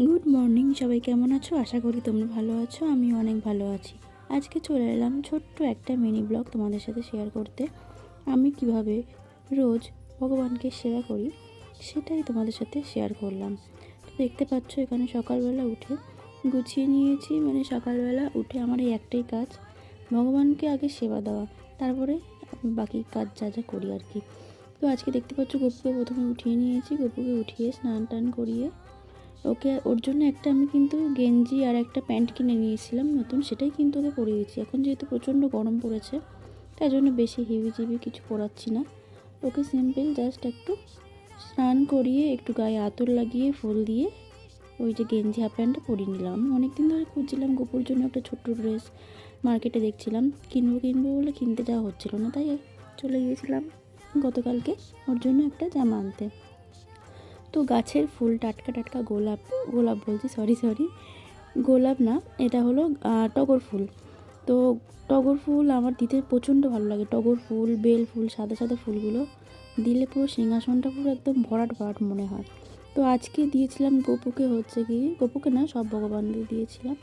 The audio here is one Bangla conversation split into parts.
গুড মর্নিং, সবাই কেমন আছো? আশা করি তোমরা ভালো আছো। আমি অনেক ভালো আছি। আজকে চলে এলাম ছোট্ট একটা মিনি ব্লগ তোমাদের সাথে শেয়ার করতে। আমি কিভাবে রোজ ভগবানকে সেবা করি সেটাই তোমাদের সাথে শেয়ার করলাম। তো দেখতে পাচ্ছ এখানে সকালবেলা উঠে গুছিয়ে নিয়েছি। সকালবেলা উঠে আমার এই একটাই কাজ, ভগবানকে আগে সেবা দেওয়া, তারপরে বাকি কাজ যা যা করি আর কি। তো আজকে দেখতে পাচ্ছ গপুকে প্রথমে উঠিয়ে নিয়েছি। গপুকে উঠিয়ে স্নান টান করিয়ে ওর জন্য একটা আমি কিন্তু গেঞ্জি আর একটা প্যান্ট কিনে নিয়েছিলাম নতুন, সেটাই কিন্তু ওকে পরিয়েছি। এখন যেহেতু প্রচণ্ড গরম পড়েছে তাই জন্য বেশি হেভি কিছু পরাচ্ছি না। ওকে সিম্পল জাস্ট একটু স্নান করিয়ে একটু গায়ে আতর লাগিয়ে ফুল দিয়ে ওই যে গেঞ্জি হাফ প্যান্টটা পরিয়ে নিলাম। আমি অনেকদিন ধরে খুঁজছিলাম গোপুর জন্য একটা ছোট্ট ড্রেস, মার্কেটে দেখছিলাম, কিনবো বলে কিনতে যাওয়া হচ্ছিল না, তাই চলে গিয়েছিলাম গতকালকে ওর জন্য একটা জামা আনতে। তো গাছের ফুল টাটকা টাটকা গোলাপ বলছি, সরি গোলাপ না, এটা হলো টগর ফুল। তো টগর ফুল আমার দিতে প্রচণ্ড ভালো লাগে। টগর ফুল, বেল ফুল, সাদা সাদা ফুলগুলো দিলে পুরো সিংহাসনটা পুরো একদম ভরাট ভরাট মনে হয়। তো আজকে দিয়েছিলাম গপুকে না, সব ভগবানদের দিয়েছিলাম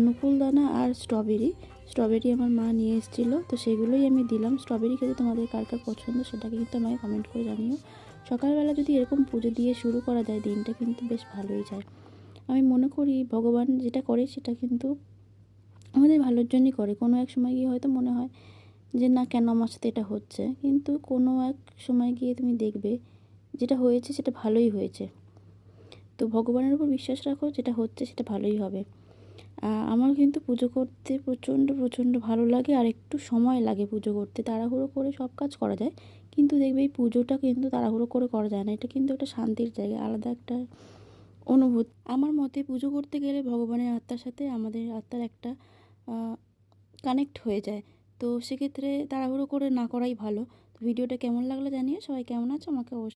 নকুলদানা আর স্ট্রবেরি আমার মা নিয়ে এসেছিলো, তো সেগুলোই আমি দিলাম। স্ট্রবেরি খেতে তোমাদের কার কার পছন্দ সেটাকে কিন্তু আমাকে কমেন্ট করে জানিও। সকালবেলা যদি এরকম পুজো দিয়ে শুরু করা যায় দিনটা কিন্তু বেশ ভালোই যায়। আমি মনে করি ভগবান যেটা করে সেটা কিন্তু আমাদের ভালোর জন্যই করে। কোনো এক সময় গিয়ে হয়তো মনে হয় যে না, কেন আমার সাথে এটা হচ্ছে, কিন্তু কোনো এক সময় গিয়ে তুমি দেখবে যেটা হয়েছে সেটা ভালোই হয়েছে। তো ভগবানের উপর বিশ্বাস রাখো, যেটা হচ্ছে সেটা ভালোই হবে। আমার কিন্তু পুজো করতে প্রচণ্ড ভালো লাগে, আর একটু সময় লাগে পুজো করতে। তাড়াহুড়ো করে সব কাজ করা যায়, কিন্তু দেখবে এই পুজোটা কিন্তু তাড়াহুড়ো করে করা যায় না। এটা কিন্তু একটা শান্তির জায়গা, আলাদা একটা অনুভূতি। আমার মতে পুজো করতে গেলে ভগবানের আত্মার সাথে আমাদের আত্মার একটা কানেক্ট হয়ে যায়। তো সেক্ষেত্রে তাড়াহুড়ো করে না করাই ভালো। তো ভিডিওটা কেমন লাগলো জানিও। সবাই কেমন আছো আমাকে অবশ্যই